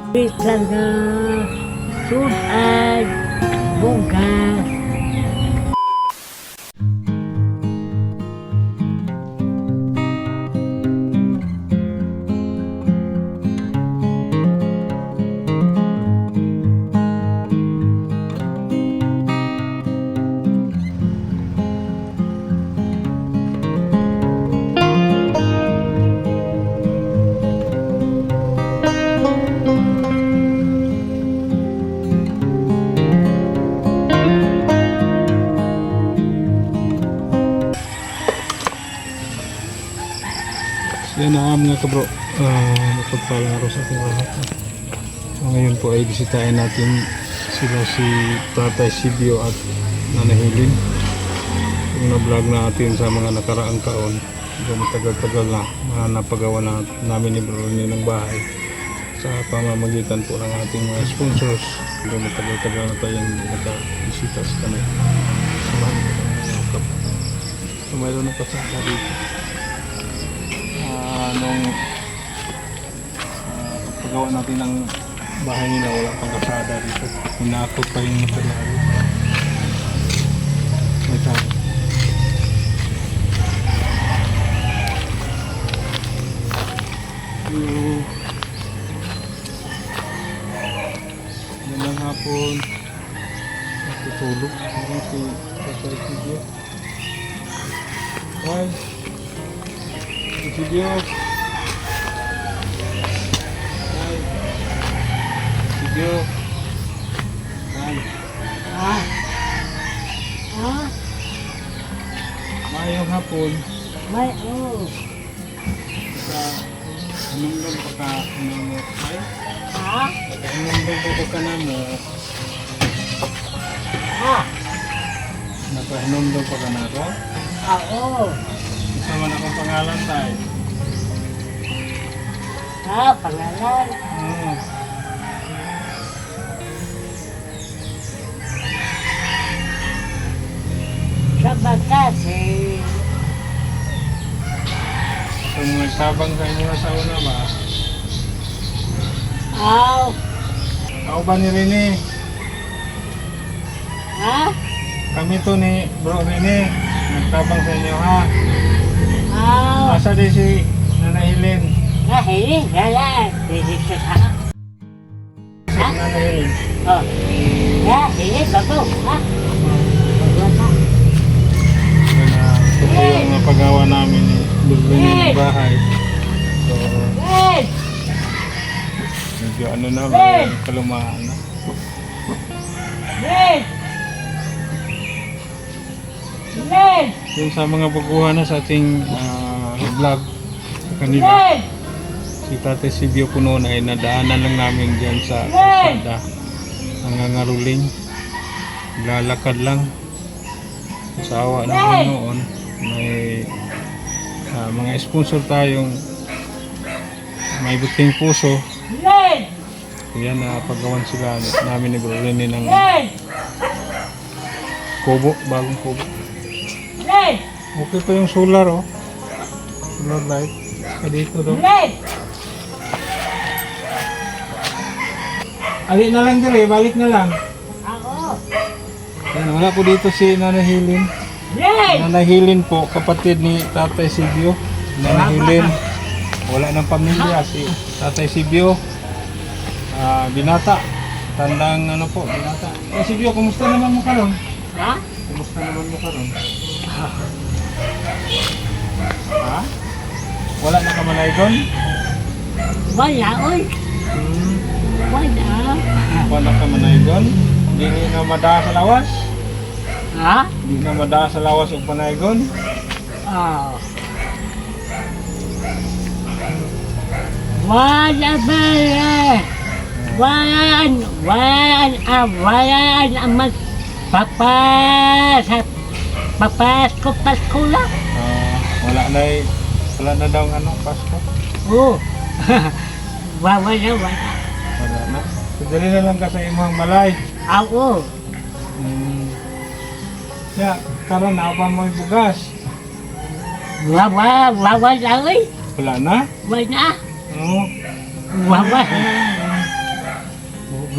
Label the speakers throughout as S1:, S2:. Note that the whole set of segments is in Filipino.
S1: Talaga, sudan, bugas.
S2: Yan na mga kabro, napagpalang araw sa ating lahat. Ngayon po ay bisitahin natin sila si Tatay Sibio at Nanay Helen. Yung na-vlog natin sa mga nakaraang taon, matagal-tagal na napagawa namin ni Bro Rene ng bahay sa pamamagitan po ng ating mga sponsors. Matagal-tagal na tayong nakabisita sa kanila. So mayroon na pasada dito. Nung paggawa natin ng bahay nila, wala pang kasada dito. Hinakot pa yung material. Ito. Yan lang hapon. Natutulog. Yan si Tatay Sibio. Hi. Video. Video. Mayong hapon.
S1: May, oh.
S2: Sa anong pagka mo ay?
S1: Ha?
S2: Anong pagka na mo?
S1: Ha?
S2: Nakahinom daw pagka na ko?
S1: Oo.
S2: Sama na akong pangalan tayo.
S1: Ha, pangalan. Sa batas eh.
S2: So nagsabang sa inyo sa una ba?
S1: Aw.
S2: Ako ba ni Rene?
S1: Ha?
S2: Kami to ni Bro Rene. Nagtabang sa inyo ha.
S1: Aw.
S2: Asa din si Nanay Helen?
S1: Nahili, gala. Dito sa.
S2: Si Nanay Helen.
S1: Oh. Nahili, bago. Ha?
S2: Ito po yung napagawa namin ni Bro Rene ng bahay. So,
S1: Red!
S2: medyo ano na, may kalumaan na.
S1: Red! Red!
S2: Yung sa mga baguhan na sa ating vlog sa kanila,
S1: Red!
S2: si Tatay Sibio po noon ay nadaanan lang namin dyan sa kalsada. Nangangaruling, lalakad lang. Sa awa ng Panginoon, may mga sponsor tayong may buting puso.
S1: Red!
S2: Yan na paggawan sila namin ni Bro Rene ng
S1: Red!
S2: kubo, bagong kubo.
S1: Red!
S2: Okay pa yung solar oh. Solar light. Dito daw.
S1: Red!
S2: Ali na lang dire, balik na lang.
S1: Ako!
S2: Yan, wala po dito si Nanay Helen.
S1: Red!
S2: Nanay Helen po, kapatid ni Tatay Sibio. Nanay Helen, wala ng pamilya si Tatay Sibio. Binata. Tandang ano po, binata. Sibio, kumusta naman mo karon?
S1: Ha?
S2: Kumusta naman mo karon? Ha? Wala na ka malaygon?
S1: Wala, oy! Wala!
S2: Wala ka malaygon? Hindi na mada sa lawas?
S1: Ha?
S2: Hindi na mada sa lawas o panaygon?
S1: Oh. Wala ba eh? Wala ang papasko lang.
S2: Wala na daw ano, Pasko?
S1: Oo. Wala.
S2: Wala na. Sadali na lang ka sa imong balay.
S1: Ako.
S2: Ya, karon na pa mo bugas.
S1: Wala,
S2: Wala na?
S1: wala.
S2: Oo.
S1: Wala.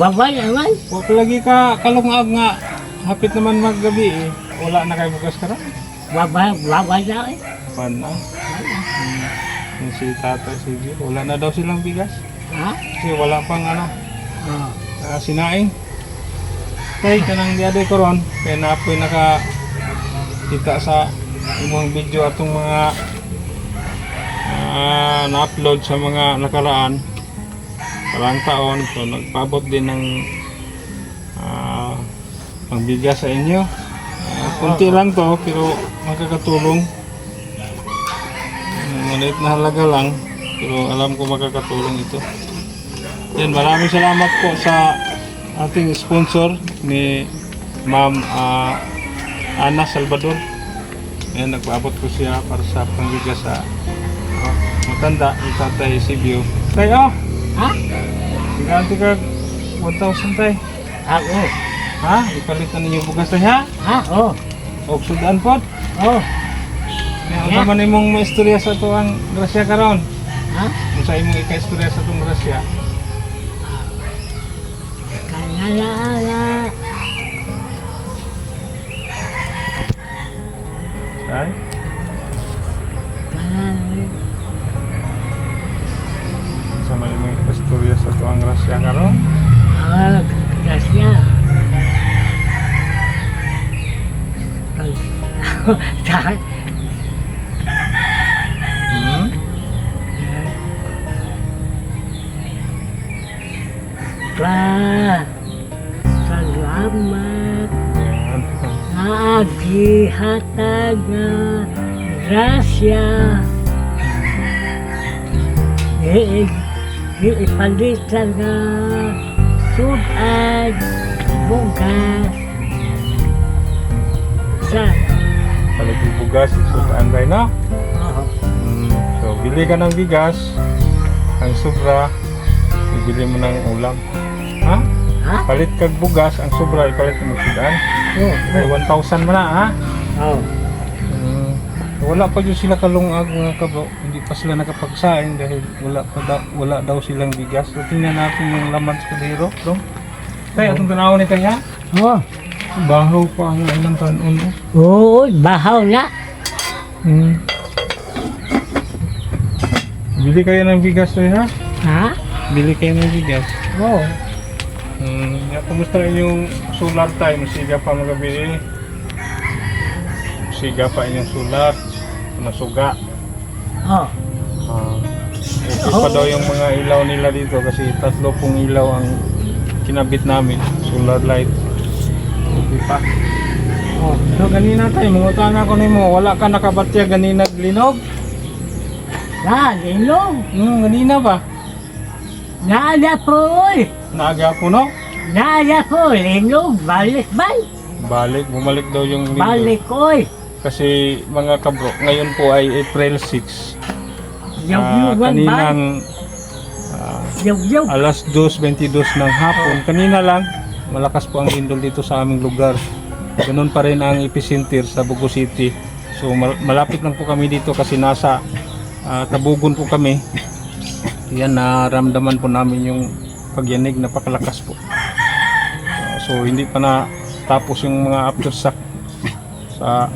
S1: Waway naman.
S2: Huwag lagi ka kalungag nga. Hapit naman maggabi eh. Wala na kayo bugas ka rin.
S1: Waway na eh.
S2: Paano? Yung si Tata, si Gio, wala na daw silang bigas.
S1: Ha?
S2: Kasi wala pang ano,
S1: Oh.
S2: sinaing. Kaya kanang diaday ko ron, kaya napoy kita sa imong video atong mga na-upload sa mga nakaraan parang taon. So nagpaabot din ng ang bigas sa inyo. Kunti lang to pero makakatulong. Maliit na halaga lang pero alam ko makakatulong ito. Yan, maraming salamat po sa ating sponsor ni Ma'am Ana Salvador. Ayan, nagpaabot ko siya para sa pangbigas sa matanda ni Tatay Sibio. Tay,
S1: Ha?
S2: ganti ka 1,000 tay.
S1: Ako.
S2: Ha? Ipalitan ninyo bugas tay ha?
S1: Ha? Oh.
S2: O sudan po.
S1: Oh.
S2: Ano man imong maistorya sa ito ang grasya karon?
S1: Ha?
S2: Kung sa imong ika-istorya sa itong grasya?
S1: Kanala.
S2: Tay? Sa man imong ika-istorya sa ito ang grasya karon?
S1: Ah, kasya.
S2: Hmm?
S1: Salamat
S2: Yan.
S1: sa gihatag nga grasya. Ipalitan nga sudan, bugas. Sa
S2: Palit yung bugas, sudan tayo na.
S1: oh,
S2: So, bili ka ng bigas, ang sobra, ibili mo ng ulam. Ha?
S1: ha?
S2: Palit kag bugas, ang sobra, ipalit mo ng sudan.
S1: Oh,
S2: May 1,000 mo na, ha?
S1: oh.
S2: Wala pa yun sila kalungag mga kabro. Hindi pa sila nakapagsain dahil wala daw silang bigas. So, tingnan natin yung laman sa kadero. So, tayo, atong tanawin ito ha?
S1: Oh,
S2: Bahaw pa ang ilang taon.
S1: oh, bahaw na.
S2: Bili kayo ng bigas tayo ha?
S1: Ha?
S2: Bili kayo ng bigas.
S1: Oh,
S2: Kumusta yung solar time? Siga pa magabi. Siga pa inyong solar. Nasuga.
S1: oh.
S2: Okay pa daw yung mga ilaw nila dito kasi 3 pong ilaw ang kinabit namin. Solar light. Okay pa. Oh, so ganina tayo, mga ko nimo, wala ka nakabatya ganina glinog?
S1: Na, linong.
S2: Ganina ba?
S1: Nada po, oy.
S2: Naaga po no?
S1: Nada po, linong. Balik ba?
S2: Bumalik daw yung lindol.
S1: Balik, oy.
S2: Kasi mga kabro, ngayon po ay April 6.
S1: Yaw-yaw ba?
S2: Kaninang
S1: Yaw-yaw.
S2: alas 2:22 ng hapon. Kanina lang, malakas po ang lindol dito sa aming lugar. Ganun pa rin ang epicenter sa Bugo City. So malapit lang po kami dito kasi nasa Tabugon po kami. Yan, naramdaman po namin yung pagyanig, napakalakas po. So hindi pa na tapos yung mga aftershock sa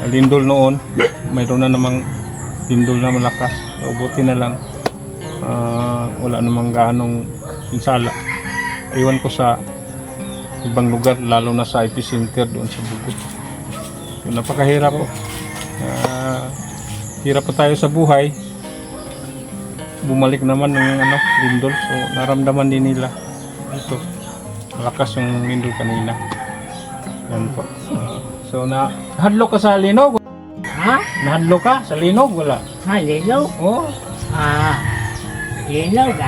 S2: lindol noon. Mayroon na namang lindol na malakas. So buti na lang wala namang gaanong pinsala. Iwan ko sa ibang lugar, lalo na sa epicenter doon sa Bugo. So, napakahirap po. Hirap pa tayo sa buhay. Bumalik naman ng lindol. So naramdaman din nila. Ito, malakas yung lindol kanina. Yan po. So nahadlok ka sa linog?
S1: Ha?
S2: Nahadlok ka sa linog? Wala.
S1: Ha, linong?
S2: Oh,
S1: Linong,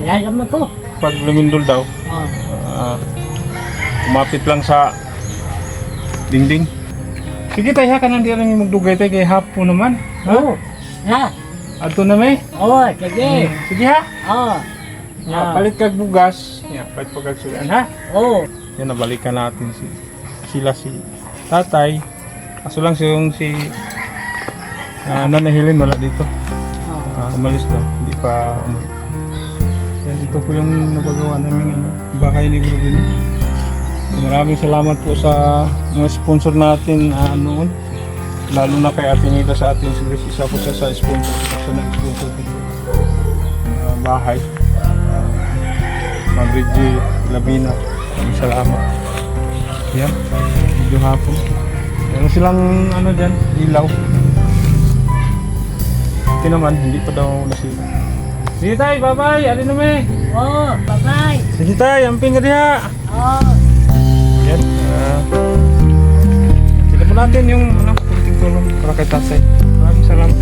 S1: lalaman ko.
S2: pag lumindol daw,
S1: Oh,
S2: kumapit lang sa dingding. Sige tayo ha, kanang di rin yung magdugay tayo kay hapon naman. Ha?
S1: oh. Na,
S2: Ato na may.
S1: oh, sige.
S2: Sige ha.
S1: Oh,
S2: Palit kag bugas. Yan, palit kag sudan ha.
S1: oh.
S2: Yan, nabalikan natin sila si tatay. Kaso lang si Nanay Helen wala dito. Umalis daw. Hindi pa Yan, ito po yung nagagawa namin bahay ni Bro Bin. Maraming salamat po sa mga sponsor natin noon. Lalo na kay Ate Nita sa ating service. Isa po siya sa sponsor. Sa nag-sponsor dito. Bahay. Mabridge Labina. Maraming salamat. Yan. Medyo hapon. Meron silang dyan, ilaw. Ito naman, hindi pa daw nasila. Sige tayo, bye-bye. Alin naman.
S1: Oh, bye-bye.
S2: Sige tayo, amping ka diha.
S1: Oh.
S2: Yan. Tignan mo natin yung kunting tulong para kay tatay. Maraming salamat.